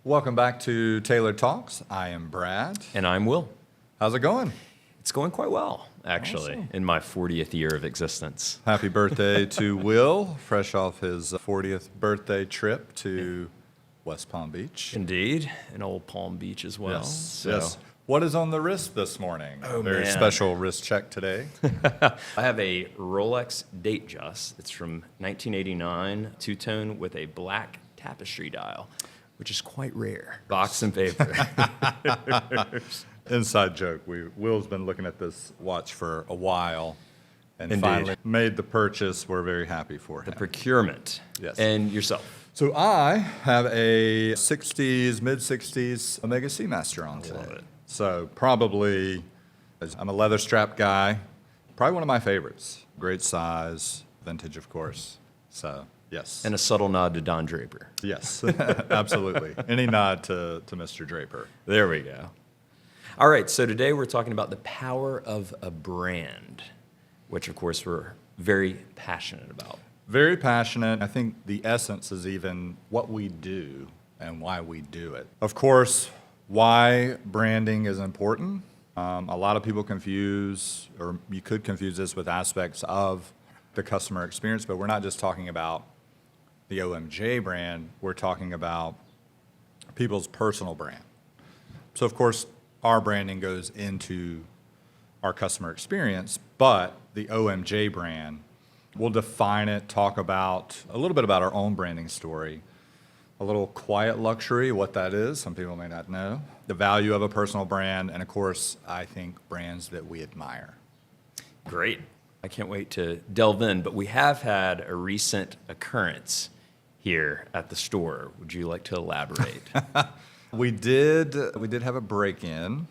Welcome back to Tailored Talks. I am Brad. And I'm Will. How's it going? It's going quite well, actually, Awesome. In my 40th year of existence. Happy birthday to Will, fresh off his 40th birthday trip to West Palm Beach. Indeed, an old Palm Beach as well. Yes. What is on the wrist this morning? Oh, Very man. special wrist check today. I have a Rolex Date Just. It's from 1989, two-tone with a black tapestry dial, which is quite rare. Box and paper. Inside joke. Will's been looking at this watch for a while and Indeed. finally made the purchase. We're very happy for him. The procurement. Yes. And yourself. So I have a 60s, mid-60s Omega Seamaster on today. Love it. So probably, I'm a leather strap guy. Probably one of my favorites. Great size, vintage, of course. So, yes. And a subtle nod to Don Draper. Yes, absolutely. Any nod to Mr. Draper. There we go. All right, so today we're talking about the power of a brand, which, of course, we're very passionate about. Very passionate. I think the essence is even what we do and why we do it. Of course, why branding is important. A lot of people confuse, or you could confuse this with aspects of the customer experience, but we're not just talking about the OMJ brand, we're talking about people's personal brand. So of course, our branding goes into our customer experience, but the OMJ brand, we'll define it, talk about a little bit about our own branding story, a little quiet luxury, what that is, some people may not know, the value of a personal brand, and of course, I think brands that we admire. Great. I can't wait to delve in, but we have had a recent occurrence here at the store. Would you like to elaborate? We did have a break-in.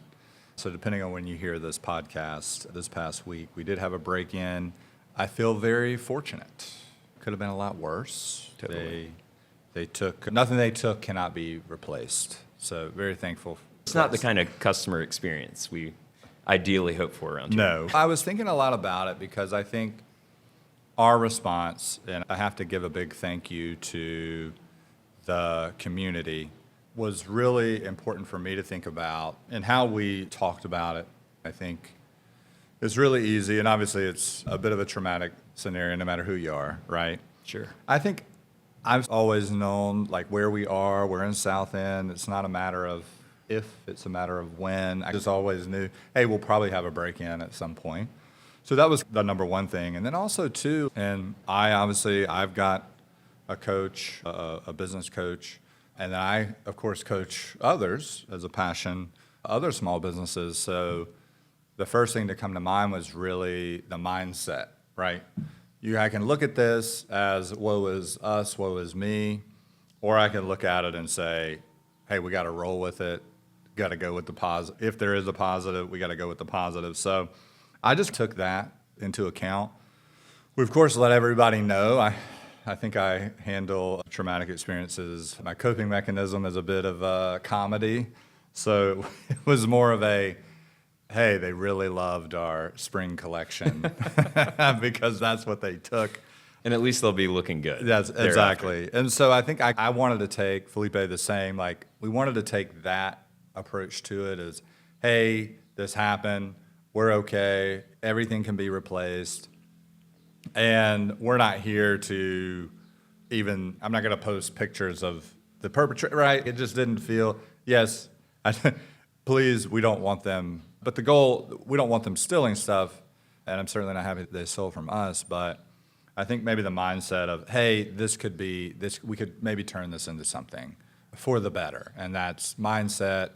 So depending on when you hear this podcast, this past week, we did have a break-in. I feel very fortunate. Could have been a lot worse. Totally. They took, nothing they took cannot be replaced. So very thankful. It's not the kind of customer experience we ideally hope for around here. No. I was thinking a lot about it because I think our response, and I have to give a big thank you to the community, was really important for me to think about, and how we talked about it, I think, is really easy. And obviously, it's a bit of a traumatic scenario no matter who you are, right? Sure. I think I've always known, like, where we are. We're in South End. It's not a matter of if, it's a matter of when. I just always knew, hey, we'll probably have a break-in at some point. So that was the number one thing. And then also, too, and I've got a coach, a business coach, and then I, of course, coach others as a passion, other small businesses. So the first thing to come to mind was really the mindset, right? I can look at this as woe is us, woe is me, or I can look at it and say, hey, we got to roll with it, got to go with the positive. If there is a positive, we got to go with the positive. So I just took that into account. We, of course, let everybody know. I think I handle traumatic experiences. My coping mechanism is a bit of comedy. So it was more of a, hey, they really loved our spring collection because that's what they took. And at least they'll be looking good. Yes, thereafter. exactly. And so I think I wanted to take, Felipe the same, like we wanted to take that approach to it as, hey, this happened, we're okay, everything can be replaced. And we're not here to even, I'm not going to post pictures of the perpetrator, right? It just didn't feel, yes, please, we don't want them. But the goal, we don't want them stealing stuff. And I'm certainly not happy that they stole from us. But I think maybe the mindset of, hey, this could be, this, we could maybe turn this into something for the better. And that's mindset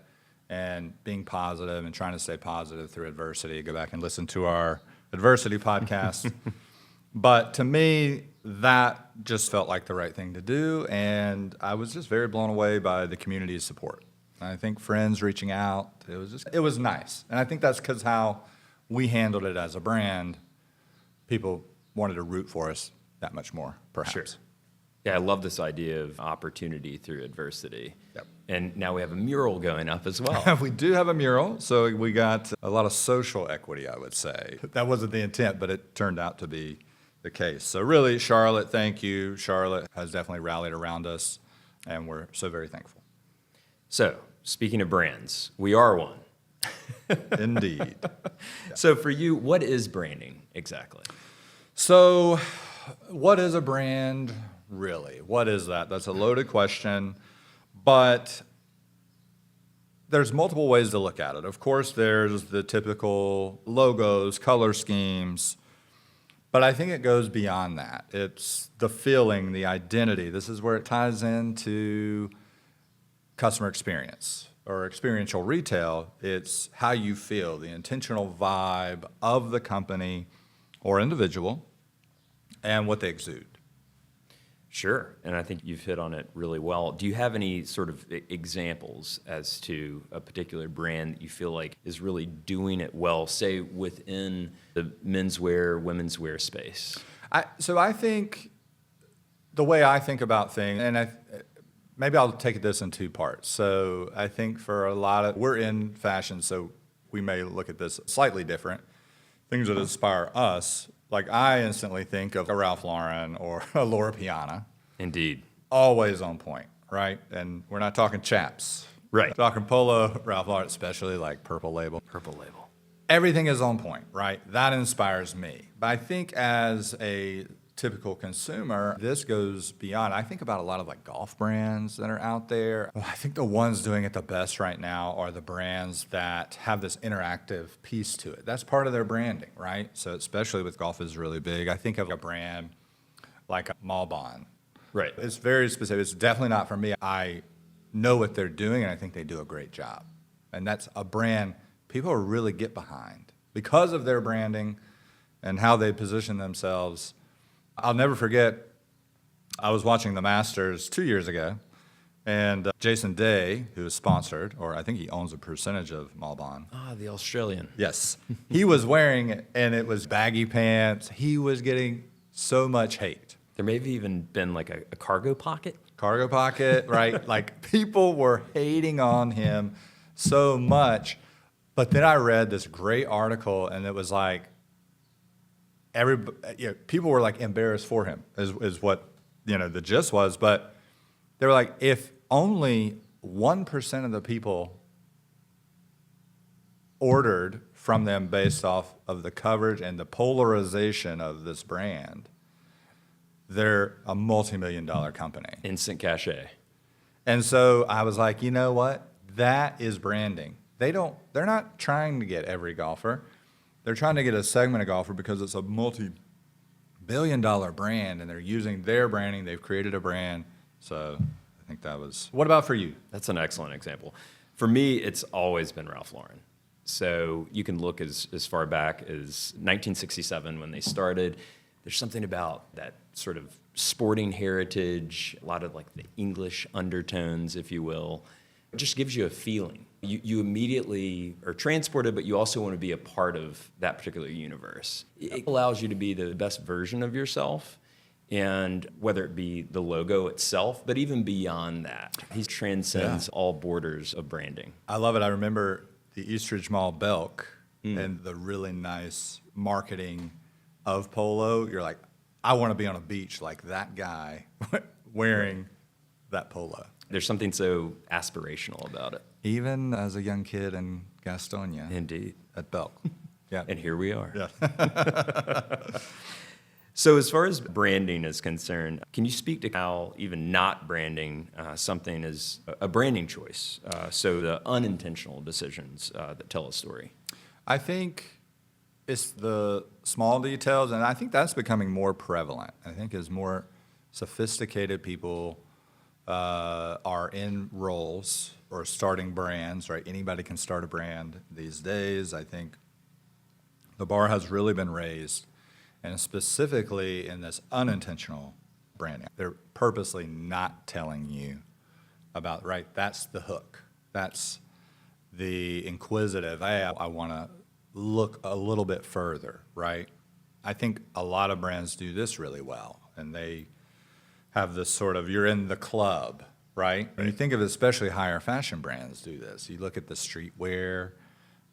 and being positive and trying to stay positive through adversity. Go back and listen to our adversity podcast. But to me, that just felt like the right thing to do, and I was just very blown away by the community's support. I think friends reaching out, it was nice. And I think that's because how we handled it as a brand, people wanted to root for us that much more, perhaps. Sure. Yeah, I love this idea of opportunity through adversity. Yep. And now we have a mural going up as well. We do have a mural, so we got a lot of social equity, I would say. That wasn't the intent, but it turned out to be the case. So really, Charlotte, thank you. Charlotte has definitely rallied around us, and we're so very thankful. So, speaking of brands, we are one. Indeed. So, for you, what is branding exactly? So, what is a brand really? What is that? That's a loaded question, but there's multiple ways to look at it. Of course, there's the typical logos, color schemes, but I think it goes beyond that. It's the feeling, the identity. This is where it ties into customer experience or experiential retail. It's how you feel, the intentional vibe of the company or individual and what they exude. Sure, and I think you've hit on it really well. Do you have any sort of examples as to a particular brand that you feel like is really doing it well, say within the menswear, women's wear space? So I think the way I think about things, and maybe I'll take this in two parts. So I think for a lot of, we're in fashion, so we may look at this slightly different. Things that inspire us, like I instantly think of a Ralph Lauren or a Laura Piana. Indeed. Always on point, right? And we're not talking chaps. Right. We're talking Polo, Ralph Lauren, especially like Purple Label. Purple Label. Everything is on point, right? That inspires me. But I think as a typical consumer, this goes beyond. I think about a lot of like golf brands that are out there. Well, I think the ones doing it the best right now are the brands that have this interactive piece to it. That's part of their branding, right? So especially with golf is really big. I think of a brand like Malbon. Right. It's very specific. It's definitely not for me. I know what they're doing, and I think they do a great job. And that's a brand people really get behind because of their branding and how they position themselves. I'll never forget, I was watching the Masters 2 years ago, and Jason Day, who is sponsored, or I think he owns a percentage of Malbon. Ah, the Australian. Yes. He was wearing, and it was baggy pants. He was getting so much hate. There may have even been like a cargo pocket. Cargo pocket, right? Like people were hating on him so much. But then I read this great article, and it was like, people were like embarrassed for him, is what the gist was. But they were like, if only 1% of the people ordered from them based off of the coverage and the polarization of this brand, they're a multi-million-dollar company. Instant cachet. And so I was like, you know what? That is branding. They're not trying to get every golfer. They're trying to get a segment of golfer because it's a multi-billion-dollar brand, and they're using their branding. They've created a brand. So I think that was. What about for you? That's an excellent example. For me, it's always been Ralph Lauren. So you can look as far back as 1967 when they started. There's something about that sort of sporting heritage, a lot of like the English undertones, if you will. It just gives you a feeling. You immediately are transported, but you also want to be a part of that particular universe. It allows you to be the best version of yourself, and whether it be the logo itself, but even beyond that. He transcends all borders of branding. I love it. I remember the Eastridge Mall Belk and the really nice marketing of Polo. You're like, I want to be on a beach like that guy wearing that Polo. There's something so aspirational about it. Even as a young kid in Gastonia. Indeed. At Belk. Yeah. And here we are. Yeah. So as far as branding is concerned, can you speak to how even not branding something is a branding choice? So the unintentional decisions that tell a story. I think it's the small details, and I think that's becoming more prevalent. I think as more sophisticated people are in roles or starting brands, right? Anybody can start a brand these days. I think the bar has really been raised, and specifically in this unintentional branding. They're purposely not telling you about, right, that's the hook. That's the inquisitive, hey, I want to look a little bit further, right? I think a lot of brands do this really well, and they have this sort of, you're in the club, right? When you think of it, especially higher fashion brands do this. You look at the streetwear,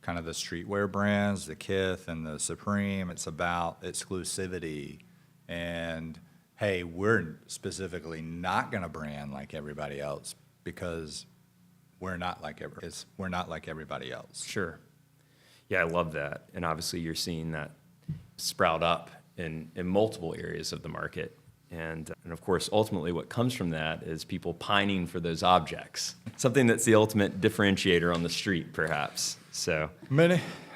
kind of the streetwear brands, the Kith and the Supreme, it's about exclusivity and, hey, we're specifically not going to brand like everybody else because we're not like everybody else. Sure. Yeah, I love that. And obviously you're seeing that sprout up in multiple areas of the market. And of course, ultimately what comes from that is people pining for those objects, something that's the ultimate differentiator on the street, perhaps. So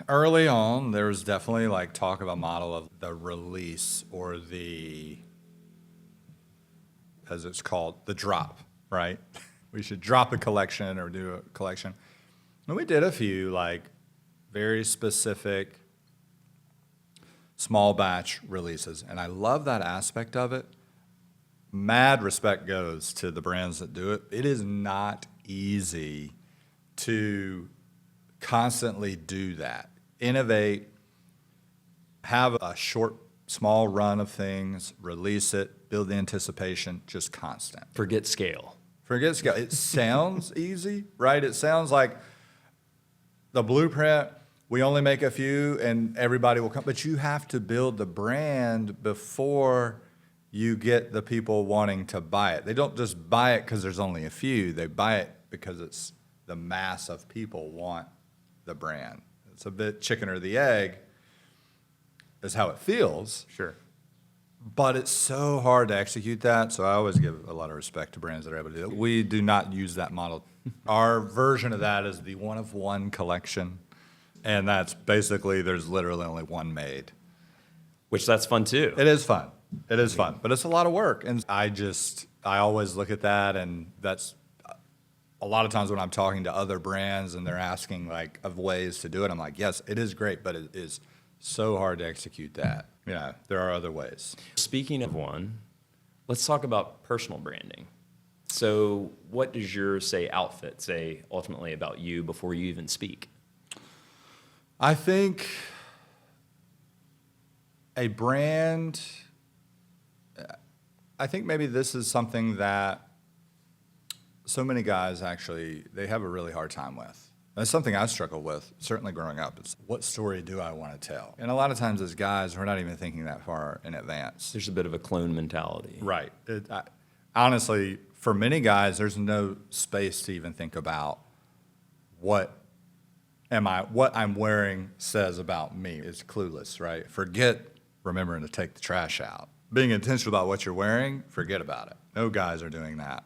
Early on, there was definitely like talk of a model of the release or as it's called, the drop, right? We should drop a collection or do a collection. And we did a few like very specific small batch releases. And I love that aspect of it. Mad respect goes to the brands that do it. It is not easy to constantly do that. Innovate, have a short, small run of things, release it, build the anticipation, just constant. forget scale. Forget scale. It sounds easy, right? It sounds like the blueprint, we only make a few and everybody will come. But you have to build the brand before you get the people wanting to buy it. They don't just buy it because there's only a few. They buy it because it's the mass of people want the brand. It's a bit chicken or the egg is how it feels. Sure. But it's so hard to execute that, so I always give a lot of respect to brands that are able to do that. We do not use that model. Our version of that is the one-of-one collection, and that's basically there's literally only one made. Which that's fun too. It is fun. It is fun, but it's a lot of work, and I always look at that, and that's a lot of times when I'm talking to other brands and they're asking like of ways to do it, I'm like, yes, it is great, but it is so hard to execute that. Yeah, there are other ways. Speaking of one, let's talk about personal branding. So what does your, outfit say ultimately about you before you even speak? I think a brand, I think maybe this is something that so many guys actually, they have a really hard time with. That's something I struggled with, certainly growing up. It's what story do I want to tell? And a lot of times as guys, we're not even thinking that far in advance. There's a bit of a clone mentality. Right. Honestly, for many guys, there's no space to even think about what I'm wearing says about me. It's clueless, right? Forget remembering to take the trash out. Being intentional about what you're wearing, forget about it. No guys are doing that.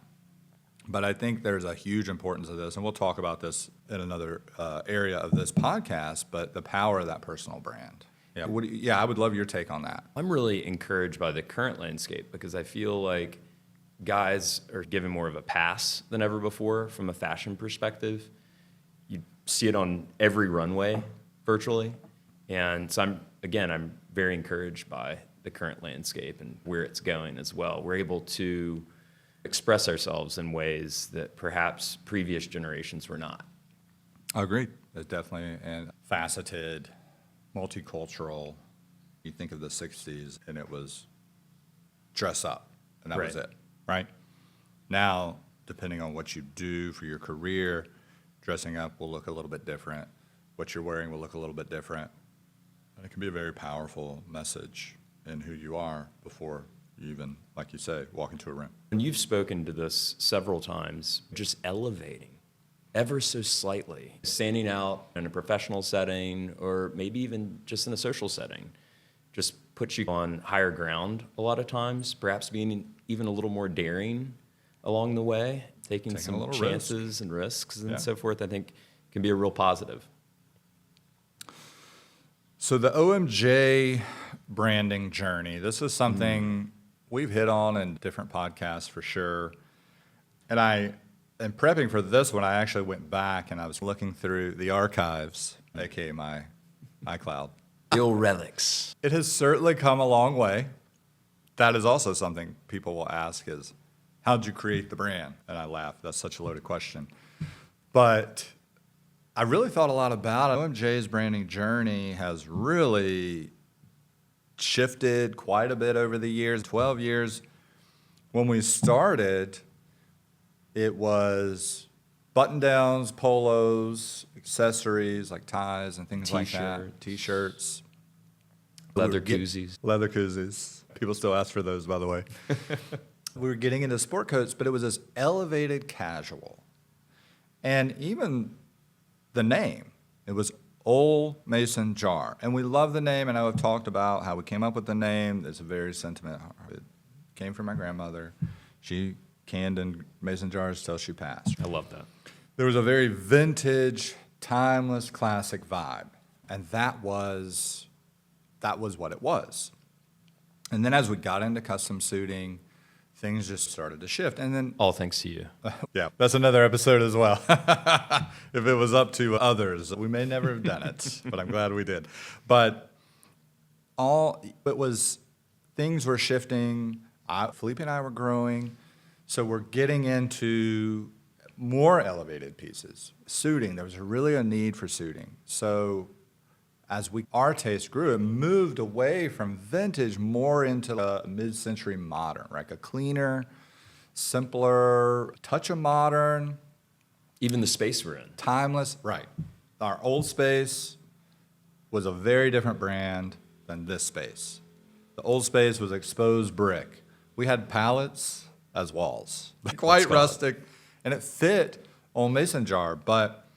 But I think there's a huge importance of this, and we'll talk about this in another area of this podcast, but the power of that personal brand. Yeah, I would love your take on that. I'm really encouraged by the current landscape because I feel like guys are given more of a pass than ever before from a fashion perspective. You see it on every runway virtually. And so I'm very encouraged by the current landscape and where it's going as well. We're able to express ourselves in ways that perhaps previous generations were not. Agreed. It's definitely and faceted, multicultural. You think of the 60s and it was dress up and that was it, right? Now, depending on what you do for your career, dressing up will look a little bit different. What you're wearing will look a little bit different. And it can be a very powerful message in who you are before you even, like you say, walk into a room. And you've spoken to this several times, just elevating ever so slightly, standing out in a professional setting or maybe even just in a social setting, just puts you on higher ground a lot of times, perhaps being even a little more daring along the way, taking some chances and risks and so forth, I think can be a real positive. So the OMJ branding journey, this is something we've hit on in different podcasts for sure. And in prepping for this one, I actually went back and I was looking through the archives, aka my iCloud. The old relics. It has certainly come a long way. That is also something people will ask is, how'd you create the brand? And I laugh, that's such a loaded question. But I really thought a lot about it. OMJ's branding journey has really shifted quite a bit over the years. 12 years. When we started, it was button-downs, polos, accessories like ties and things like that. T-shirts. Leather koozies. Leather koozies. People still ask for those, by the way. We were getting into sport coats, but it was this elevated casual. And even the name, it was Old Mason Jar. And we love the name, and I have talked about how we came up with the name. It's a very sentimental. It came from my grandmother. She canned in mason jars till she passed. I love that. There was a very vintage, timeless, classic vibe, and that was what it was. And then as we got into custom suiting, things just started to shift. And then, All thanks to you. yeah, that's another episode as well. If it was up to others, we may never have done it, but I'm glad we did. But things were shifting. Felipe and I were growing, so we're getting into more elevated pieces. Suiting, there was really a need for suiting. So as our taste grew, it moved away from vintage more into a mid-century modern, like a cleaner, simpler, touch of modern. Even the space we're in. Timeless, right. Our old space was a very different brand than this space. The old space was exposed brick. We had pallets as walls, quite rustic, and it fit Old Mason Jar. But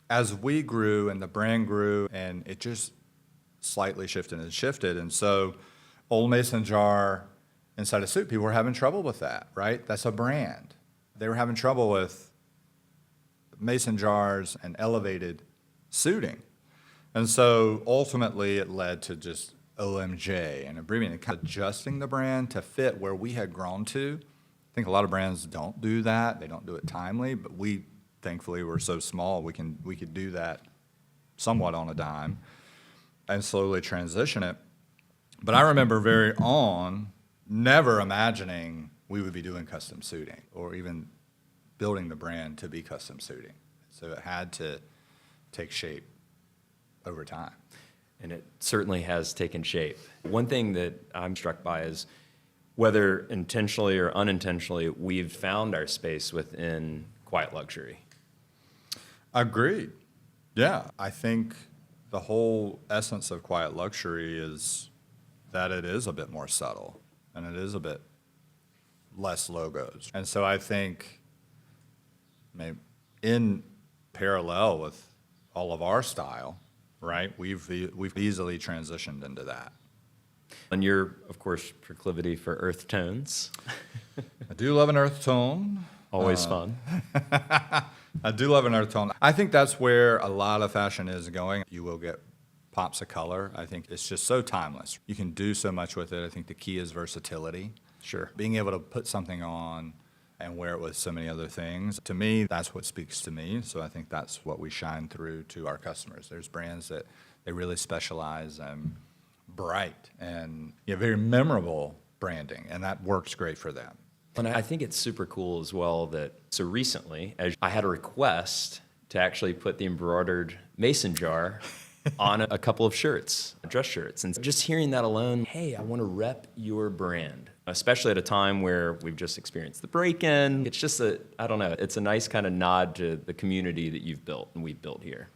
as we grew and the brand grew, and it just slightly shifted and shifted, and so Old Mason Jar inside a suit, people were having trouble with that, right? That's a brand. They were having trouble with mason jars and elevated suiting. And so ultimately it led to just OMJ and abbreviating, kind of adjusting the brand to fit where we had grown to. I think a lot of brands don't do that. They don't do it timely, but we, thankfully, we're so small, we could do that somewhat on a dime and slowly transition it. But I remember very on never imagining we would be doing custom suiting or even building the brand to be custom suiting. So it had to take shape over time. And it certainly has taken shape. One thing that I'm struck by is whether intentionally or unintentionally, we've found our space within quiet luxury. Agreed. Yeah, I think the whole essence of quiet luxury is that it is a bit more subtle and it is a bit less logos. And so I think maybe in parallel with all of our style, right, we've easily transitioned into that. And your, of course, proclivity for earth tones. I do love an earth tone. Always fun. I do love an earth tone. I think that's where a lot of fashion is going. You will get pops of color. I think it's just so timeless. You can do so much with it. I think the key is versatility. Sure. Being able to put something on and wear it with so many other things. To me, that's what speaks to me. So I think that's what we shine through to our customers. There's brands that they really specialize in bright and very memorable branding, and that works great for them. And I think it's super cool as well that, so recently, as I had a request to actually put the embroidered mason jar on a couple of shirts, dress shirts. And just hearing that alone, hey, I want to rep your brand, especially at a time where we've just experienced the break-in. It's just I don't know, it's a nice kind of nod to the community that you've built and we've built here.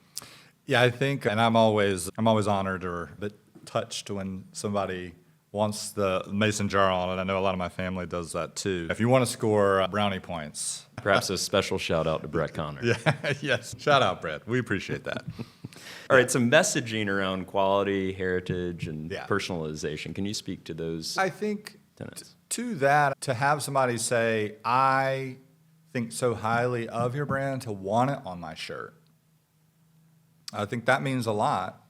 Yeah, I think, and I'm always honored or a bit touched when somebody wants the mason jar on it. I know a lot of my family does that too. If you want to score brownie points. Perhaps a special shout out to Brett Connor. Yeah, yes. Shout out, Brett. We appreciate that. All right, so messaging around quality, heritage, and Yeah. personalization. Can you speak to those I think tenets? to that, to have somebody say, I think so highly of your brand to want it on my shirt, I think that means a lot.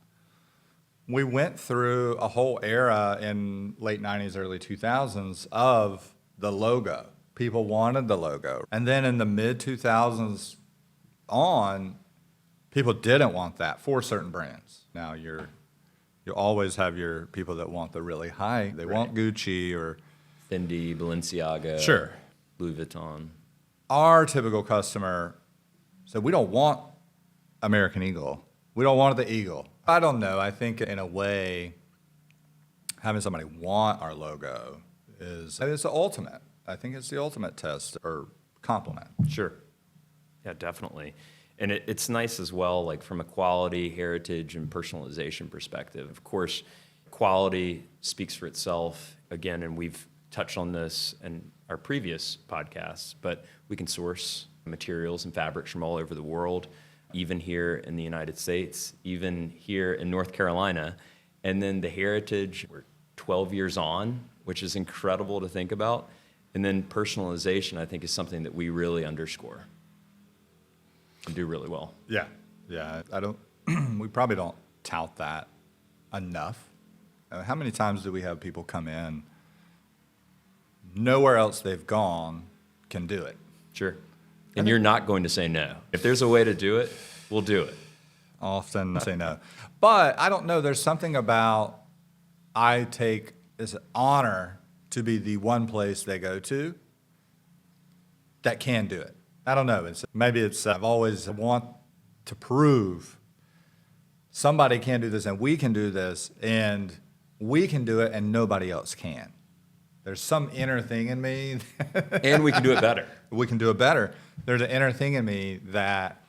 We went through a whole era in late 90s, early 2000s of the logo. People wanted the logo. And then in the mid 2000s on, people didn't want that for certain brands. Now you always have your people that want the really high. They want Gucci or Fendi, Balenciaga, Sure. Louis Vuitton. Our typical customer said, we don't want American Eagle. We don't want the Eagle. I don't know. I think in a way, having somebody want our logo it's the ultimate. I think it's the ultimate test or compliment. Sure. Yeah, definitely. And it's nice as well, like from a quality, heritage, and personalization perspective. Of course, quality speaks for itself, again, and we've touched on this in our previous podcasts, but we can source materials and fabrics from all over the world, even here in the United States, even here in North Carolina. And then the heritage, we're 12 years on, which is incredible to think about. And then personalization, I think, is something that we really underscore and do really well. Yeah. I don't. We probably don't tout that enough. How many times do we have people come in? Nowhere else they've gone can do it. Sure. And you're not going to say no. If there's a way to do it, we'll do it. Often say no. But I don't know. There's something about I take this honor to be the one place they go to that can do it. I don't know. I've always want to prove somebody can do this and we can do this and we can do it and nobody else can. There's some inner thing in me. And we can do it better. We can do it better. There's an inner thing in me that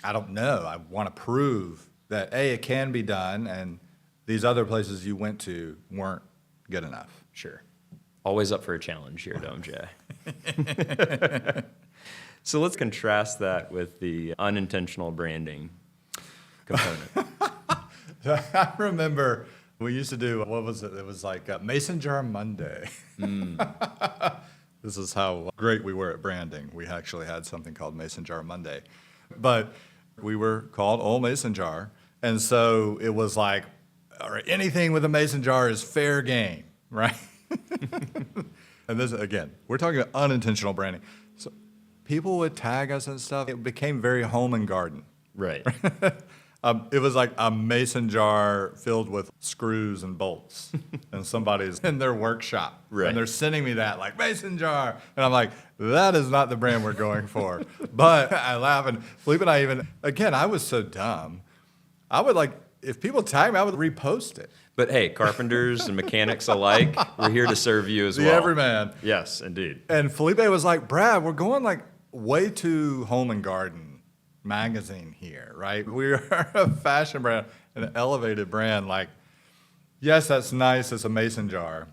I don't know. I want to prove that, A, it can be done, and these other places you went to weren't good enough. Sure. Always up for a challenge here at OMJ. So let's contrast that with the unintentional branding component. I remember we used to do, what was it? It was like Mason Jar Monday. This is how great we were at branding. We actually had something called Mason Jar Monday. But we were called Old Mason Jar. And so it was like, all right, anything with a mason jar is fair game, right? And this, again, we're talking about unintentional branding. So people would tag us and stuff. It became very home and garden. Right. It was like a mason jar filled with screws and bolts, and somebody's in their workshop, right. And they're sending me that like mason jar, and I'm like, that is not the brand we're going for. But I laugh, and Felipe and I was so dumb. I would if people tag me, I would repost it. But hey, carpenters and mechanics alike, we're here to serve you as well. The everyman. Yes, indeed. And Felipe was like, Brad, we're going way too home and garden magazine here, right? We are a fashion brand, an elevated brand. Yes, that's nice. It's a mason jar,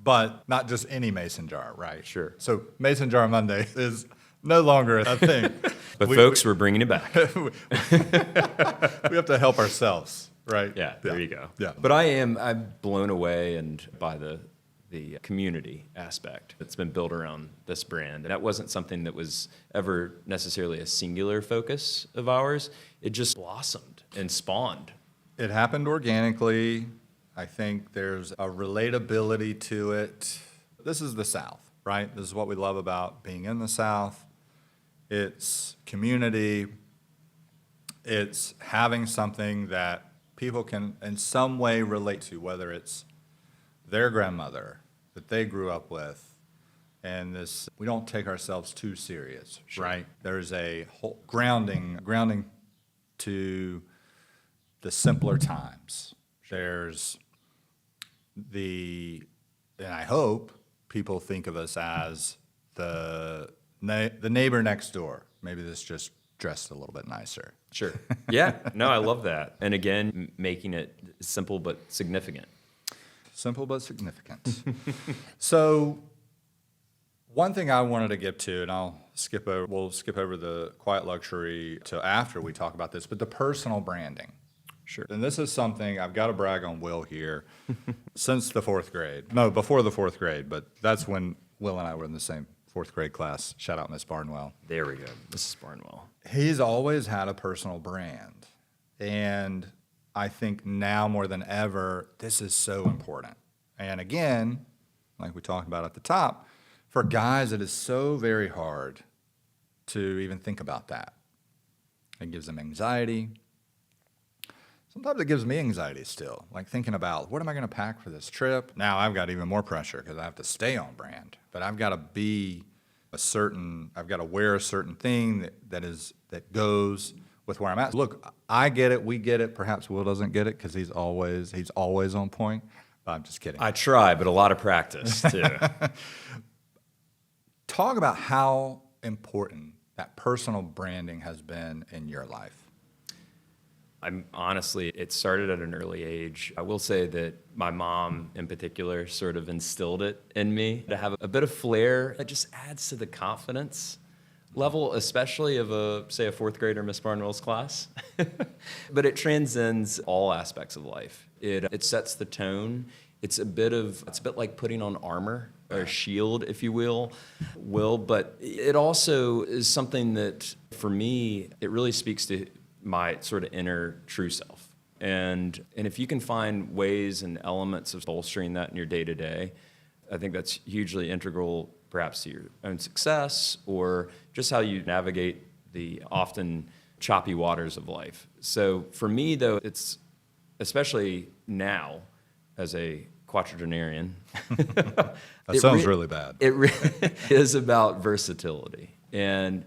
but not just any mason jar, right? Sure. So Mason Jar Monday is no longer a thing. But folks, we're bringing it back. We have to help ourselves, right? Yeah, there you go. Yeah. But I'm blown away by the community aspect that's been built around this brand. And that wasn't something that was ever necessarily a singular focus of ours. It just blossomed and spawned. It happened organically. I think there's a relatability to it. This is the South, right? This is what we love about being in the South. It's community. It's having something that people can in some way relate to, whether it's their grandmother that they grew up with. And we don't take ourselves too serious, Sure. right? There's a whole grounding to the simpler times. There's and I hope people think of us as the neighbor next door. Maybe this just dressed a little bit nicer. Sure. Yeah. No, I love that. And again, making it simple but significant. Simple but significant. So one thing I wanted to get to, and we'll skip over the quiet luxury till after we talk about this, but the personal branding. Sure. And this is something I've got to brag on Will here since the fourth grade. No, before the fourth grade, but that's when Will and I were in the same fourth grade class. Shout out Miss Barnwell. There we go. Mrs. Barnwell. He's always had a personal brand. And I think now more than ever, this is so important. And again, like we talked about at the top, for guys, it is so very hard to even think about that. It gives them anxiety. Sometimes it gives me anxiety still, like thinking about what am I going to pack for this trip? Now I've got even more pressure because I have to stay on brand, but I've got to I've got to wear a certain thing that goes with where I'm at. Look, I get it, we get it. Perhaps Will doesn't get it because he's always on point. I'm just kidding. I try, but a lot of practice too. Talk about how important that personal branding has been in your life. Honestly, it started at an early age. I will say that my mom in particular sort of instilled it in me to have a bit of flair that just adds to the confidence level, especially of say a fourth grader Miss Barnwell's class. But it transcends all aspects of life. It sets the tone. It's a bit like putting on armor or a shield, if you will. But it also is something that, for me, it really speaks to my sort of inner true self. And if you can find ways and elements of bolstering that in your day-to-day, I think that's hugely integral, perhaps to your own success or just how you navigate the often choppy waters of life. So for me, though, it's especially now as a quadragenarian. That sounds really bad. It is about versatility and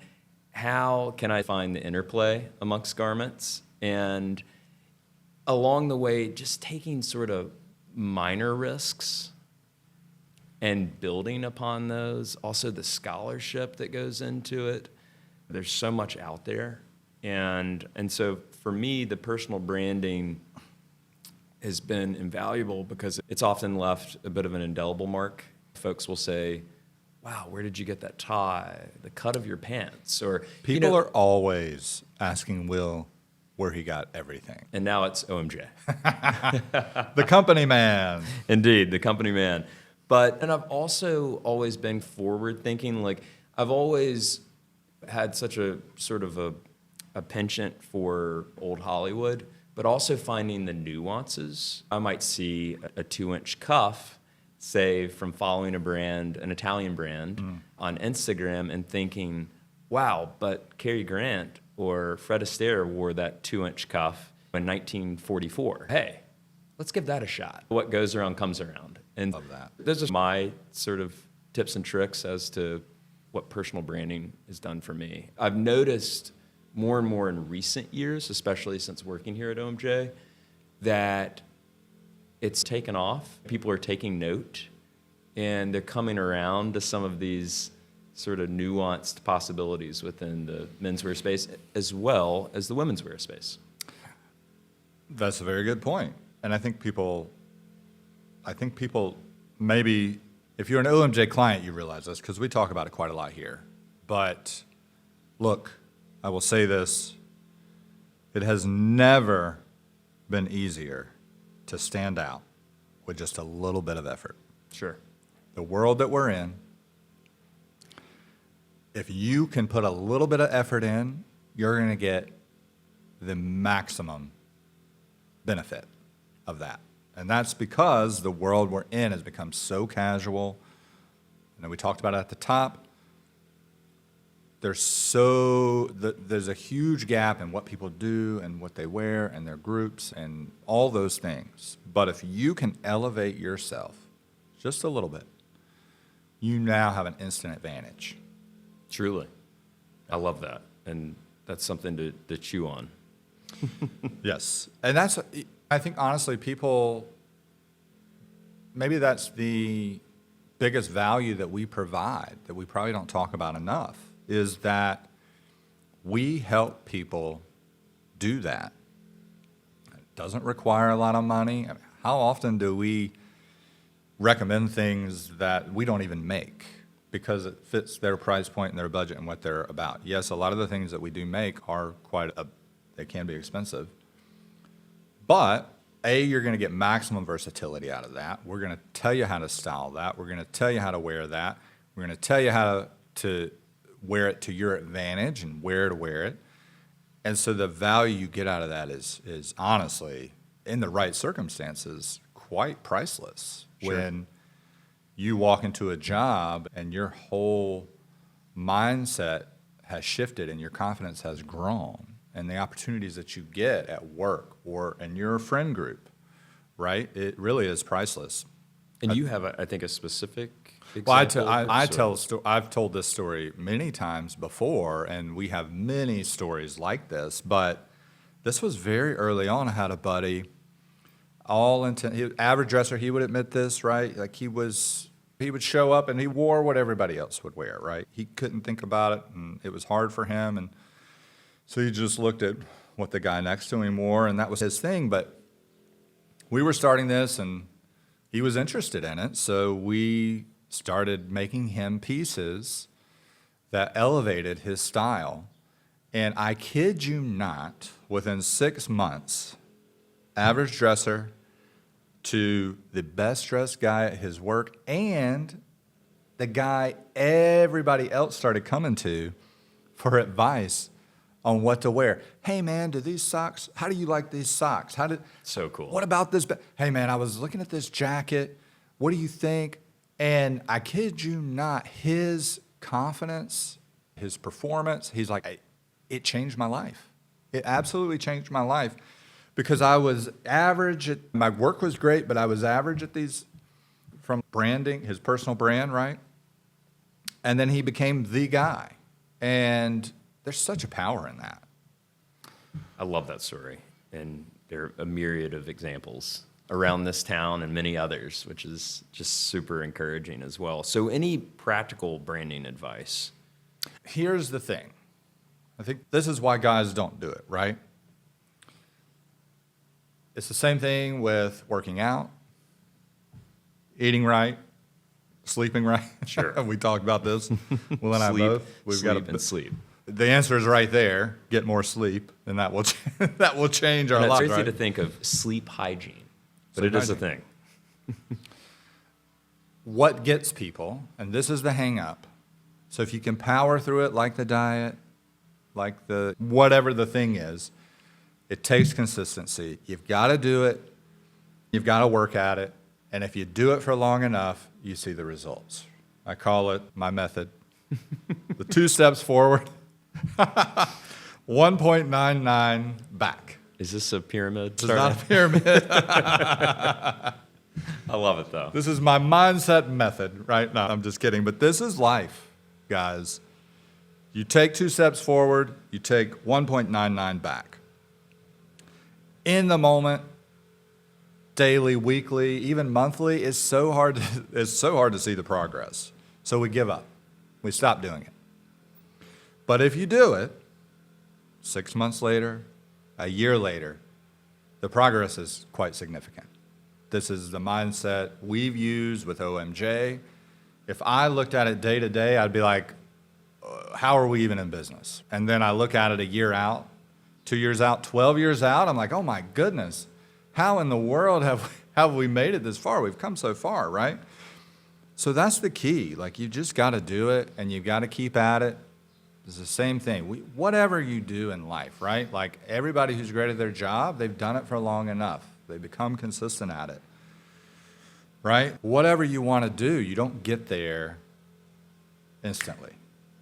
how can I find the interplay amongst garments, and along the way, just taking sort of minor risks and building upon those. Also, the scholarship that goes into it. There's so much out there. And so for me, the personal branding has been invaluable because it's often left a bit of an indelible mark. Folks will say, wow, where did you get that tie? The cut of your pants? Or People are always asking Will where he got everything. And now it's OMJ. The company man. Indeed, the company man. And I've also always been forward thinking. Like, I've always had such a sort of a penchant for old Hollywood, but also finding the nuances. I might see a 2-inch cuff, say, from following a brand, an Italian brand, on Instagram and thinking, wow, but Cary Grant or Fred Astaire wore that 2-inch cuff in 1944. Hey, let's give that a shot. What goes around comes around. And Love that. those are my sort of tips and tricks as to what personal branding has done for me. I've noticed more and more in recent years, especially since working here at OMJ, that it's taken off. People are taking note, and they're coming around to some of these sort of nuanced possibilities within the menswear space as well as the women's wear space. That's a very good point. And I think people maybe, if you're an OMJ client, you realize this because we talk about it quite a lot here. But look, I will say this, it has never been easier to stand out with just a little bit of effort. Sure. The world that we're in, if you can put a little bit of effort in, you're going to get the maximum benefit of that. And that's because the world we're in has become so casual. And we talked about it at the top. There's a huge gap in what people do and what they wear and their groups and all those things. But if you can elevate yourself just a little bit, you now have an instant advantage. Truly. I love that. And that's something to chew on. Yes. And I think honestly, maybe that's the biggest value that we provide that we probably don't talk about enough, is that we help people do that. It doesn't require a lot of money. I mean, how often do we recommend things that we don't even make because it fits their price point and their budget and what they're about? Yes, a lot of the things that we do make are they can be expensive. But you're going to get maximum versatility out of that. We're going to tell you how to style that. We're going to tell you how to wear that. We're going to tell you how to wear it to your advantage and where to wear it. And so the value you get out of that is honestly, in the right circumstances, quite priceless. Sure. When you walk into a job and your whole mindset has shifted and your confidence has grown, and the opportunities that you get at work or in your friend group, right? It really is priceless. And you have, I think, a specific Well, example. I've told this story many times before, and we have many stories like this, but this was very early on. I had a buddy, average dresser, he would admit this, right? Like he would show up and he wore what everybody else would wear, right? He couldn't think about it, and it was hard for him, and so he just looked at what the guy next to him wore, and that was his thing. But we were starting this, and he was interested in it, so we started making him pieces that elevated his style. And I kid you not, within 6 months, average dresser to the best dressed guy at his work and the guy everybody else started coming to for advice on what to wear. Hey man, do these socks, how do you like these socks? So cool. What about this? Hey man, I was looking at this jacket. What do you think? And I kid you not, his confidence, his performance, he's like, it changed my life. It absolutely changed my life because I was average at, my work was great, but I was average at these from branding, his personal brand, right? And then he became the guy. And there's such a power in that. I love that story. And there are a myriad of examples around this town and many others, which is just super encouraging as well. So any practical branding advice? Here's the thing. I think this is why guys don't do it, right? It's the same thing with working out, eating right, sleeping right. Sure. We talked about this. Will and I both. Sleep. The answer is right there. Get more sleep, and that will that will change our And lives. it's easy right? to think of sleep hygiene, but Sleep it is a hygiene. thing. What gets people, and this is the hang up. So if you can power through it like the diet, like the whatever the thing is, it takes consistency. You've got to do it. You've got to work at it. And if you do it for long enough, you see the results. I call it my method. The 2 steps forward, 1.99 back. Is this a pyramid? This is not a pyramid. I love it, though. This is my mindset method, right? No, I'm just kidding. But this is life, guys. You take 2 steps forward, you take 1.99 back. In the moment, daily, weekly, even monthly, it's so hard to see the progress. So we give up. We stop doing it. But if you do it, 6 months later, a year later, the progress is quite significant. This is the mindset we've used with OMJ. If I looked at it day to day, I'd be like, how are we even in business? And then I look at it a year out, 2 years out, 12 years out, I'm like, oh my goodness, how in the world have we made it this far? We've come so far, right? So that's the key. Like, you just got to do it, and you've got to keep at it. It's the same thing. Whatever you do in life, right? Like, everybody who's great at their job, they've done it for long enough. They become consistent at it, right? Whatever you want to do, you don't get there instantly.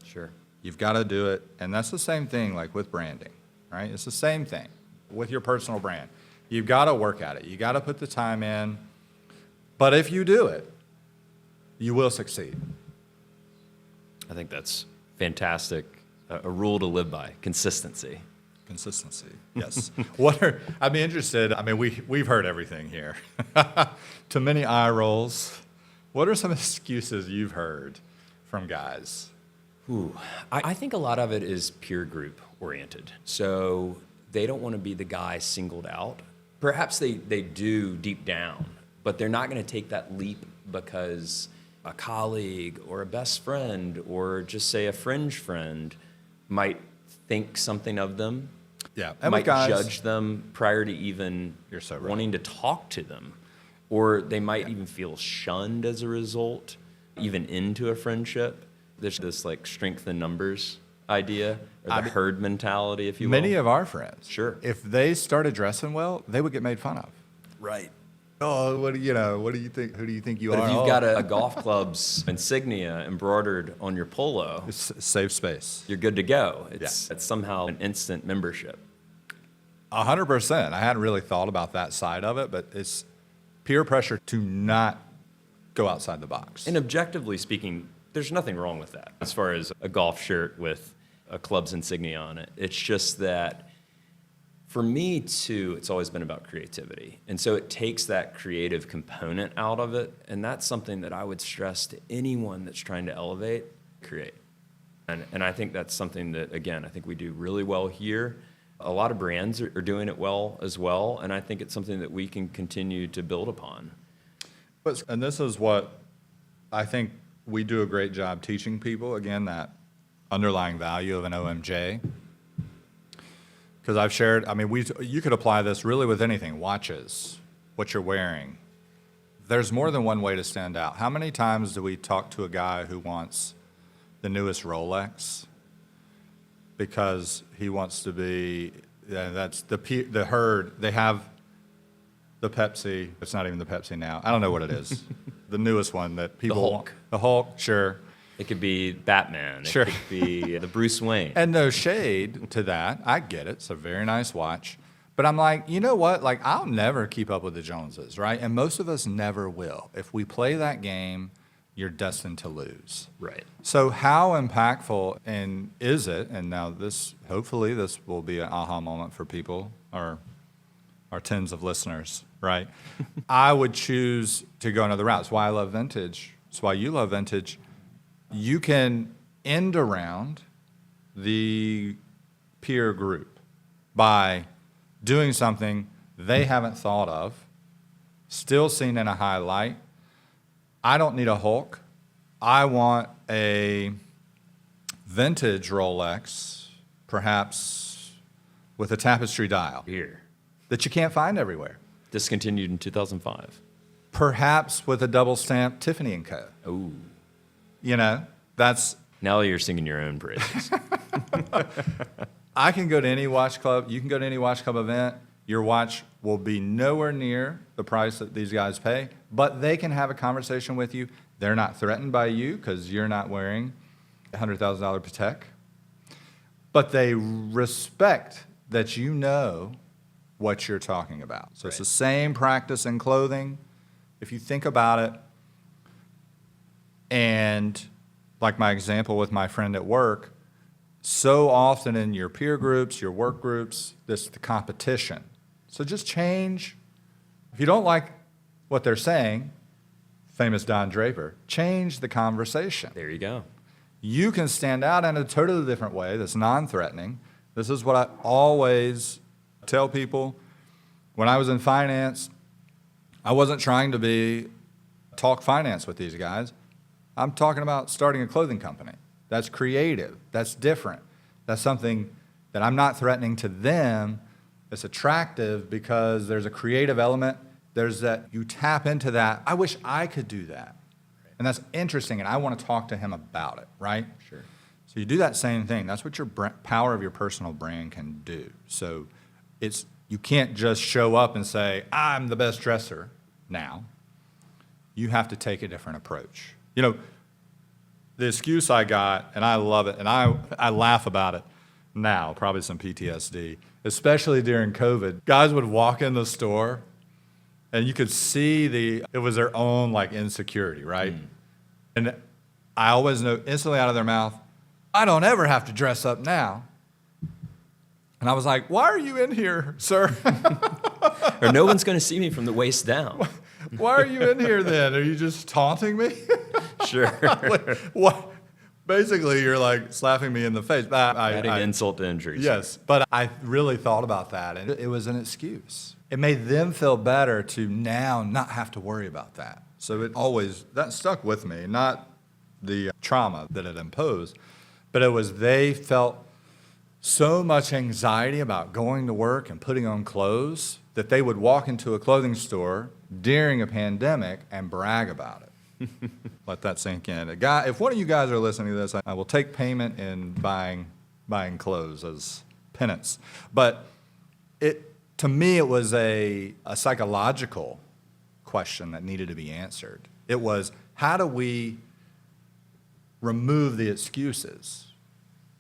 Sure. You've got to do it, and that's the same thing like with branding, right? It's the same thing with your personal brand. You've got to work at it. You got to put the time in, but if you do it, you will succeed. I think that's fantastic. A rule to live by: consistency. Consistency, yes. I'd be interested, I mean, we've heard everything here. Too many eye rolls. What are some excuses you've heard from guys? Ooh, I think a lot of it is peer group oriented. So they don't want to be the guy singled out. Perhaps they do deep down, but they're not going to take that leap because a colleague or a best friend or just say a fringe friend might think something of them. Yeah, and might guys, judge them prior to even You're so right. wanting to talk to them. Or they might even feel shunned as a result, even into a friendship. There's this like strength in numbers idea, or the herd mentality, if you will. Many of our friends, Sure. if they started dressing well, they would get made fun of. Right. Oh, what do you think? Who do you think you But are? if you've got a golf club's insignia embroidered on your polo, It's safe space. you're good to go. It's somehow an instant membership. 100%. I hadn't really thought about that side of it, but it's peer pressure to not go outside the box. And objectively speaking, there's nothing wrong with that as far as a golf shirt with a club's insignia on it. It's just that for me, too, it's always been about creativity. And so it takes that creative component out of it. And that's something that I would stress to anyone that's trying to elevate, create. And I think that's something that, again, I think we do really well here. A lot of brands are doing it well as well. And I think it's something that we can continue to build upon. And this is what I think we do a great job teaching people, again, that underlying value of an OMJ. Because I've shared, I mean, you could apply this really with anything, watches, what you're wearing. There's more than one way to stand out. How many times do we talk to a guy who wants the newest Rolex because he wants to be, that's the herd, they have the Pepsi, it's not even the Pepsi now, I don't know what it is, the newest one that people Hulk. want. The Hulk, sure. It could be Batman. Sure. It could be the Bruce Wayne. And no shade to that. I get it. It's a very nice watch. But I'm like, you know what? Like, I'll never keep up with the Joneses, right? And most of us never will. If we play that game, you're destined to lose. Right. So how impactful and is it? And now hopefully this will be an aha moment for people, our tens of listeners, right? I would choose to go another route. It's why I love vintage. It's why you love vintage. You can end around the peer group by doing something they haven't thought of, still seen in a high light. I don't need a Hulk. I want a vintage Rolex, perhaps with a tapestry dial Here. that you can't find everywhere. Discontinued in 2005. Perhaps with a double stamp Tiffany & Co. Oh. You know, that's... Now you're singing your own praises. I can go to any watch club. You can go to any watch club event. Your watch will be nowhere near the price that these guys pay, but they can have a conversation with you. They're not threatened by you because you're not wearing a $100,000 Patek, but they respect that you know what you're talking about. So it's the same practice in clothing. If you think about it, and like my example with my friend at work, so often in your peer groups, your work groups, this the competition. So just change. If you don't like what they're saying, famous Don Draper, change the conversation. There you go. You can stand out in a totally different way that's non-threatening. This is what I always tell people. When I was in finance, I wasn't trying to talk finance with these guys. I'm talking about starting a clothing company. That's creative. That's different. That's something that I'm not threatening to them. It's attractive because there's a creative element. There's that you tap into that. I wish I could do that. And that's interesting, and I want to talk to him about it, right? Sure. So you do that same thing. That's what your power of your personal brand can do. So you can't just show up and say, I'm the best dresser now. You have to take a different approach. You know, the excuse I got, and I love it, and I laugh about it now, probably some PTSD, especially during COVID. Guys would walk in the store, and you could see it was their own like insecurity, right? And I always know instantly out of their mouth, I don't ever have to dress up now. And I was like, why are you in here, sir? Or no one's going to see me from the waist down. Why are you in here then? Are you just taunting me? Sure. What? Basically, you're like slapping me in the face. Adding insult to injury. Yes, but I really thought about that, and it was an excuse. It made them feel better to now not have to worry about that. So that stuck with me, not the trauma that it imposed, but it was they felt so much anxiety about going to work and putting on clothes that they would walk into a clothing store during a pandemic and brag about it. Let that sink in. If one of you guys are listening to this, I will take payment in buying clothes as penance. But to me, it was a psychological question that needed to be answered. It was, how do we remove the excuses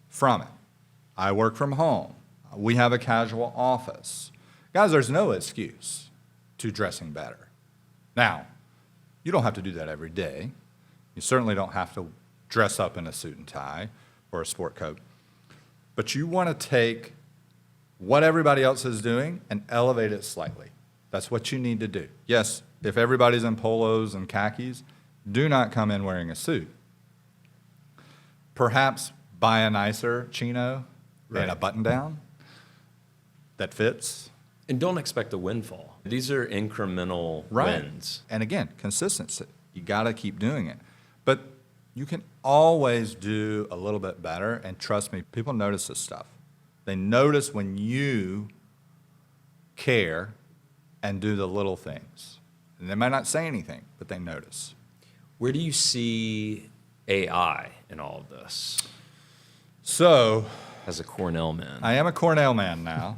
from it? I work from home. We have a casual office. Guys, there's no excuse to dressing better. Now, you don't have to do that every day. You certainly don't have to dress up in a suit and tie or a sport coat. But you want to take what everybody else is doing and elevate it slightly. That's what you need to do. Yes, if everybody's in polos and khakis, do not come in wearing a suit. Perhaps buy a nicer chino and a button-down that fits. And don't expect a windfall. These are incremental wins. And again, consistency. You got to keep doing it. But You can always do a little bit better, and trust me, people notice this stuff. They notice when you care and do the little things. And they might not say anything, but they notice. Where do you see AI in all of this? So, As a Cornell man. I am a Cornell man now.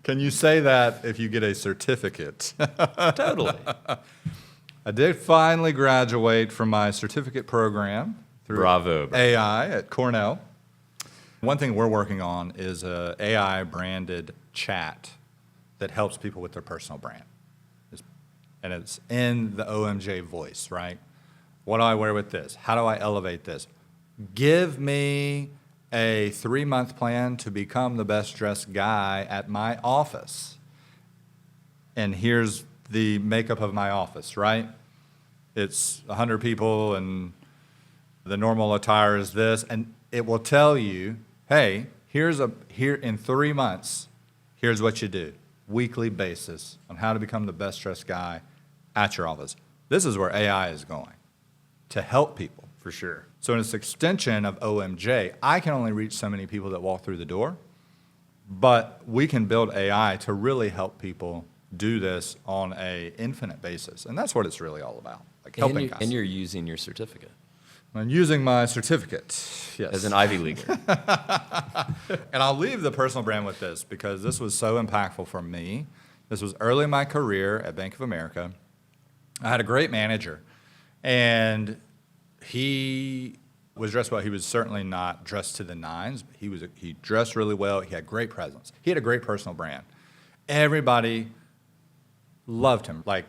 Can you say that if you get a certificate? Totally. I did finally graduate from my certificate program through Bravo. AI at Cornell. One thing we're working on is a AI branded chat that helps people with their personal brand. And it's in the OMJ voice, right? What do I wear with this? How do I elevate this? Give me a 3-month plan to become the best dressed guy at my office. And here's the makeup of my office, right? It's 100 people and the normal attire is this, and it will tell you, hey, here in 3 months, here's what you do, weekly basis on how to become the best dressed guy at your office. This is where AI is going, to help people. For sure. So in its extension of OMJ, I can only reach so many people that walk through the door, but we can build AI to really help people do this on an infinite basis. And that's what it's really all about, like helping guys. And you're using your certificate. I'm using my certificate, yes. As an Ivy Leaguer. And I'll leave the personal brand with this because this was so impactful for me. This was early in my career at Bank of America. I had a great manager, and he was dressed well. He was certainly not dressed to the nines. He dressed really well. He had great presence. He had a great personal brand. Everybody loved him. Like,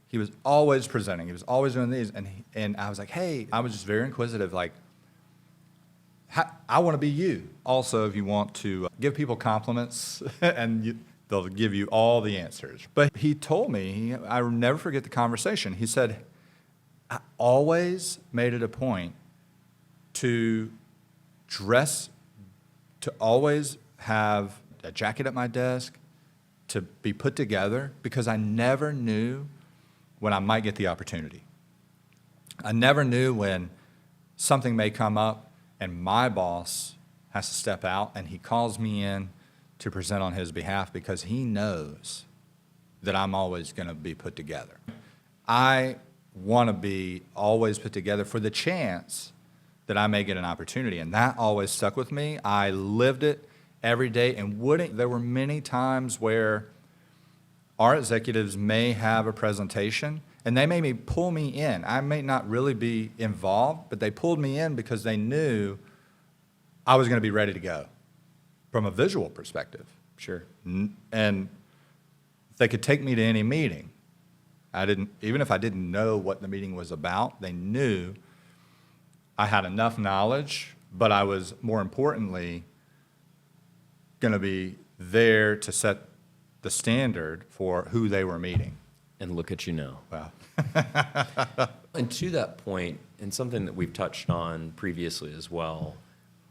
he was always presenting. He was always doing these. And I was like, hey, I was just very inquisitive. Like, I want to be you. Also, if you want to give people compliments, and they'll give you all the answers. But he told me, I'll never forget the conversation. He said, I always made it a point to dress, to always have a jacket at my desk, to be put together, because I never knew when I might get the opportunity. I never knew when something may come up and my boss has to step out and he calls me in to present on his behalf because he knows that I'm always going to be put together. I want to be always put together for the chance that I may get an opportunity, and that always stuck with me. I lived it every day, and there were many times where our executives may have a presentation, and they may pull me in. I may not really be involved, but they pulled me in because they knew I was going to be ready to go from a visual perspective. Sure. And they could take me to any meeting. Even if I didn't know what the meeting was about, they knew I had enough knowledge, but I was, more importantly, going to be there to set the standard for who they were meeting. And look at you now. Wow. And to that point, and something that we've touched on previously as well,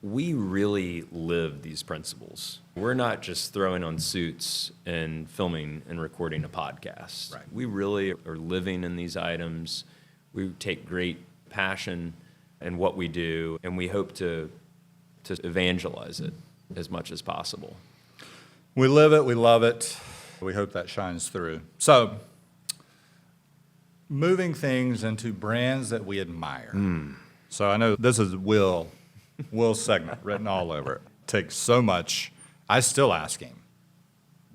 we really live these principles. We're not just throwing on suits and filming and recording a podcast. Right. We really are living in these items. We take great passion in what we do, and we hope to evangelize it as much as possible. We live it, we love it. We hope that shines through. So, moving things into brands that we admire. So I know this is Will's segment written all over it. Takes so much. I still ask him.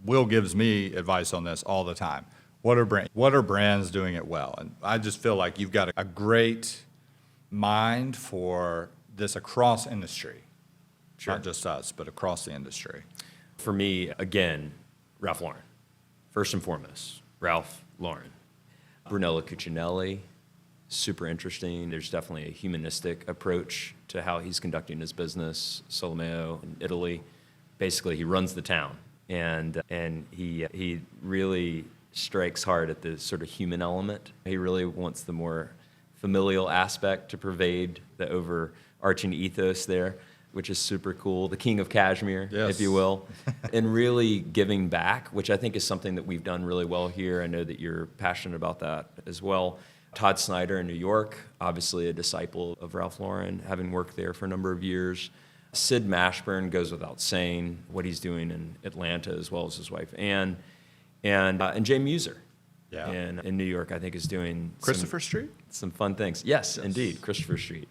Will gives me advice on this all the time. What are brands doing it well? And I just feel like you've got a great mind for this across industry. Sure. Not just us, but across the industry. For me, again, Ralph Lauren. First and foremost, Ralph Lauren. Brunello Cucinelli, super interesting. There's definitely a humanistic approach to how he's conducting his business. Solomeo in Italy, basically he runs the town, and he really strikes hard at the sort of human element. He really wants the more familial aspect to pervade the overarching ethos there, which is super cool. The King of Cashmere, Yes. if you will, and really giving back, which I think is something that we've done really well here. I know that you're passionate about that as well. Todd Snyder in New York, obviously a disciple of Ralph Lauren, having worked there for a number of years. Sid Mashburn goes without saying what he's doing in Atlanta, as well as his wife Ann, and Jay Muser in New York, I think, is doing Christopher Street? some fun things. Yes, indeed, Christopher Street.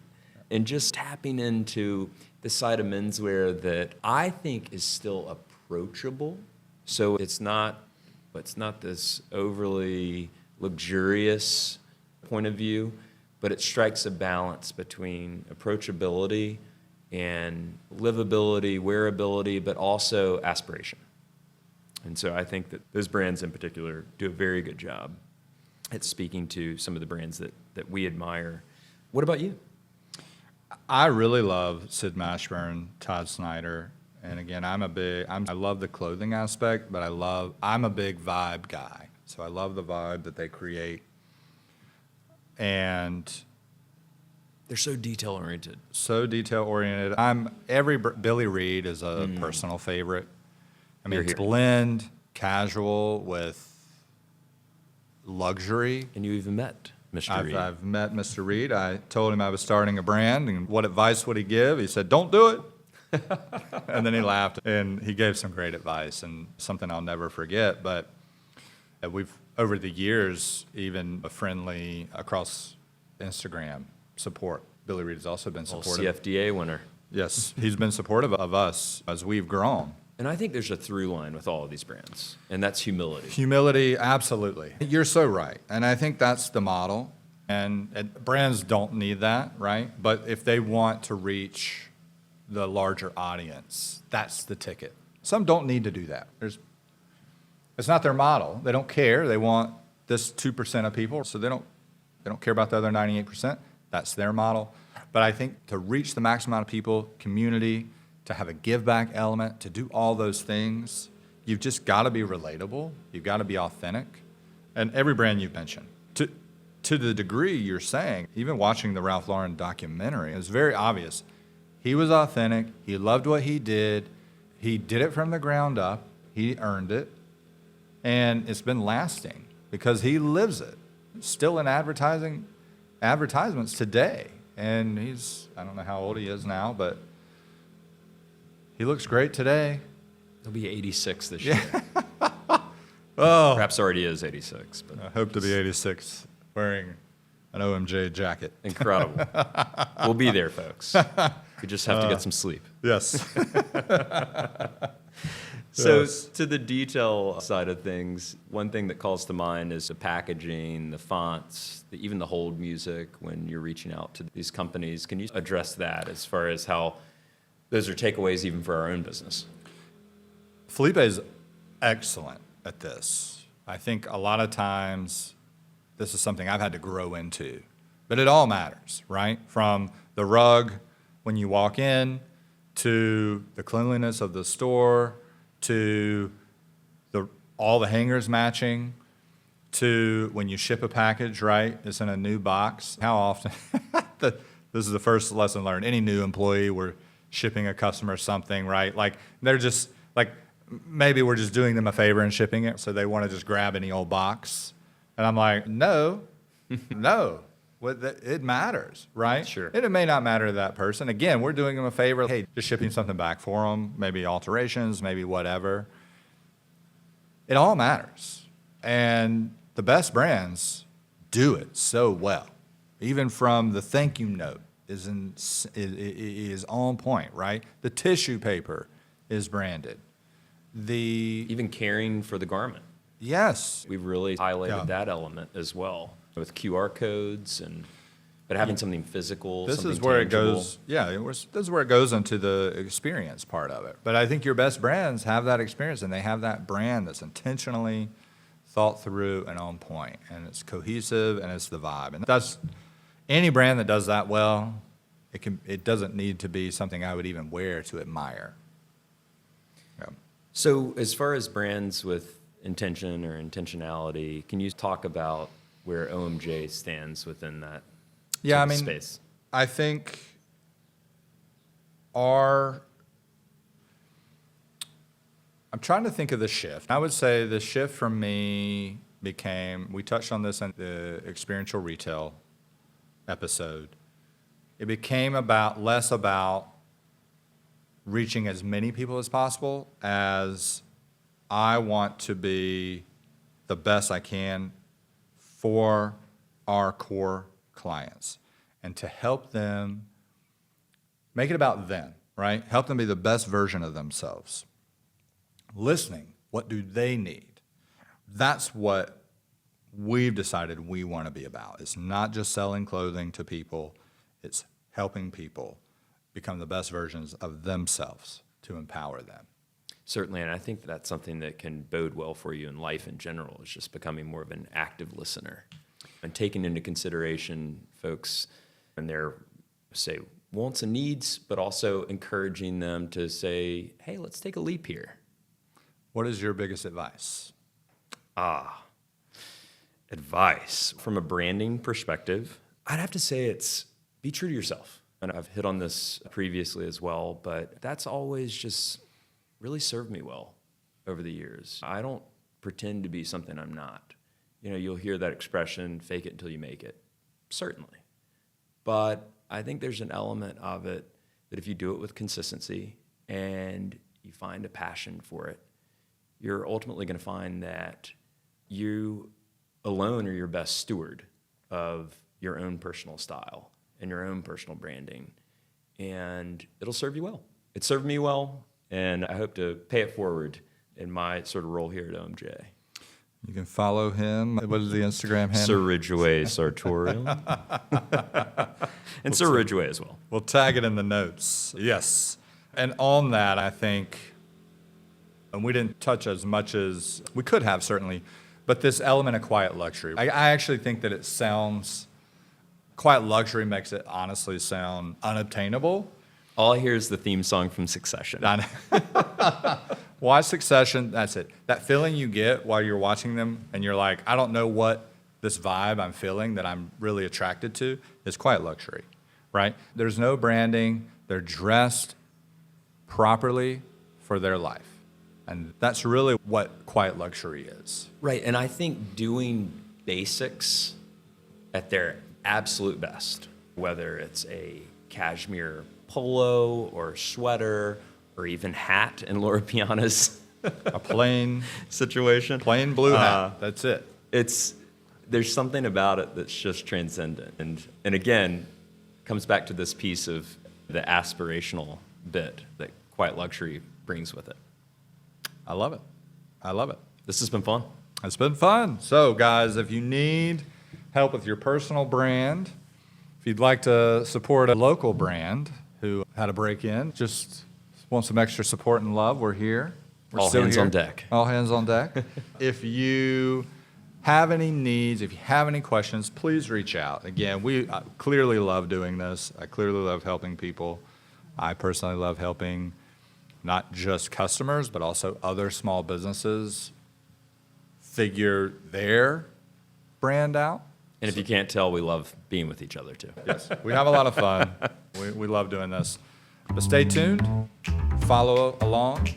And just tapping into the side of menswear that I think is still approachable. So it's not this overly luxurious point of view, but it strikes a balance between approachability and livability, wearability, but also aspiration. And so I think that those brands in particular do a very good job at speaking to some of the brands that we admire. What about you? I really love Sid Mashburn, Todd Snyder, and again, I love the clothing aspect, but I'm a big vibe guy. So I love the vibe that they create. And They're so detail-oriented. Billy Reed is a personal favorite. I mean, You're here. blend casual with luxury. And you even met Mr. Reed. I've met Mr. Reed. I told him I was starting a brand, and what advice would he give? He said, "Don't do it." And then he laughed, and he gave some great advice, and something I'll never forget. But we've, over the years, even a friendly across Instagram support. Billy Reed has also been supportive. CFDA winner. Yes, he's been supportive of us as we've grown. And I think there's a through line with all of these brands, and that's humility. Humility, absolutely. You're so right. And I think that's the model. And brands don't need that, right? But if they want to reach the larger audience, that's the ticket. Some don't need to do that. It's not their model. They don't care. They want this 2% of people, so they don't care about the other 98%. That's their model. But I think to reach the maximum amount of people, community, to have a give back element, to do all those things, you've just got to be relatable. You've got to be authentic. And every brand you've mentioned, to the degree you're saying, even watching the Ralph Lauren documentary, it was very obvious. He was authentic. He loved what he did. He did it from the ground up. He earned it. And it's been lasting because he lives it. Still in advertisements today. And I don't know how old he is now, but he looks great today. He'll be 86 this year. Oh, Perhaps already is 86. But I hope to be 86 wearing an OMJ jacket. incredible. We'll be there, folks. We just have to get some sleep. Yes. So Yes. to the detail side of things, one thing that calls to mind is the packaging, the fonts, even the hold music when you're reaching out to these companies. Can you address that as far as how those are takeaways even for our own business? Felipe is excellent at this. I think a lot of times this is something I've had to grow into, but it all matters, right? From the rug when you walk in to the cleanliness of the store to all the hangers matching to when you ship a package, right? It's in a new box. How often? This is the first lesson learned. Any new employee, we're shipping a customer something, right? Like they're just like, maybe we're just doing them a favor and shipping it, so they want to just grab any old box. And I'm like, no. It matters, right? Sure. And it may not matter to that person. Again, we're doing them a favor. Hey, just shipping something back for them, maybe alterations, maybe whatever. It all matters. And the best brands do it so well. Even from the thank you note is on point, right? The tissue paper is branded. Even caring for the garment. Yes. We've really highlighted that element as well with QR codes but having something physical. This something is where tangible. it goes. Yeah, this is where it goes into the experience part of it. But I think your best brands have that experience, and they have that brand that's intentionally thought through and on point, and it's cohesive and it's the vibe. And that's any brand that does that well. It doesn't need to be something I would even wear to admire. Yeah. So as far as brands with intention or intentionality, can you talk about where OMJ stands within that space? I think I'm trying to think of the shift. I would say the shift for me became, we touched on this in the experiential retail episode, it became less about reaching as many people as possible as I want to be the best I can for our core clients and to help them make it about them, right? Help them be the best version of themselves. Listening, what do they need? That's what we've decided we want to be about. It's not just selling clothing to people, it's helping people become the best versions of themselves to empower them. Certainly, and I think that's something that can bode well for you in life in general, is just becoming more of an active listener and taking into consideration folks and their, say, wants and needs, but also encouraging them to say, hey, let's take a leap here. What is your biggest advice? Advice. From a branding perspective, I'd have to say it's be true to yourself. And I've hit on this previously as well, but that's always just really served me well over the years. I don't pretend to be something I'm not. You know, you'll hear that expression, fake it until you make it. Certainly. But I think there's an element of it that if you do it with consistency and you find a passion for it, you're ultimately going to find that you alone are your best steward of your own personal style and your own personal branding. And it'll serve you well. It served me well, and I hope to pay it forward in my sort of role here at OMJ. You can follow him. What is the Instagram handle? Sir Ridgway Sartorial. And Sir Ridgway as well. We'll tag it in the notes. Yes. And on that, I think, and we didn't touch as much as we could have, certainly, but this element of quiet luxury. I actually think that it sounds, quiet luxury makes it honestly sound unobtainable. All I hear is the theme song from Succession. Watch Succession, that's it. That feeling you get while you're watching them and you're like, I don't know what this vibe I'm feeling that I'm really attracted to is quiet luxury, right? There's no branding. They're dressed properly for their life. And that's really what quiet luxury is. Right, and I think doing basics at their absolute best, whether it's a cashmere polo or sweater or even hat in Laura Piana's A plain situation. plain blue hat. That's it. There's something about it that's just transcendent. And again, comes back to this piece of the aspirational bit that quiet luxury brings with it. I love it. I love it. This has been fun. It's been fun. So, guys, if you need help with your personal brand, if you'd like to support a local brand who had a break-in, just want some extra support and love, we're here. We're All still hands here. on deck. All hands on deck. If you have any needs, if you have any questions, please reach out. Again, we clearly love doing this. I clearly love helping people. I personally love helping not just customers, but also other small businesses figure their brand out. And if you can't tell, we love being with each other too. Yes, we have a lot of fun. We love doing this. But stay tuned, follow along,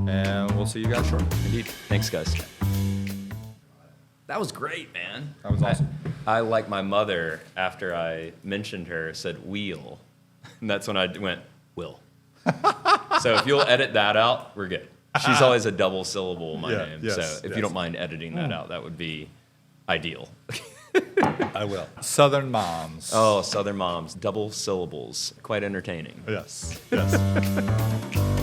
and we'll see you guys shortly. Indeed. Thanks, guys. That was great, man. That was awesome. I like my mother, after I mentioned her, said wheel. And that's when I went, will. So if you'll edit that out, we're good. She's always a double syllable in my name. yes, So if you don't mind editing that out, that would be ideal. I will. Southern moms. Oh, Southern moms, double syllables. Quite entertaining. Yes, yes.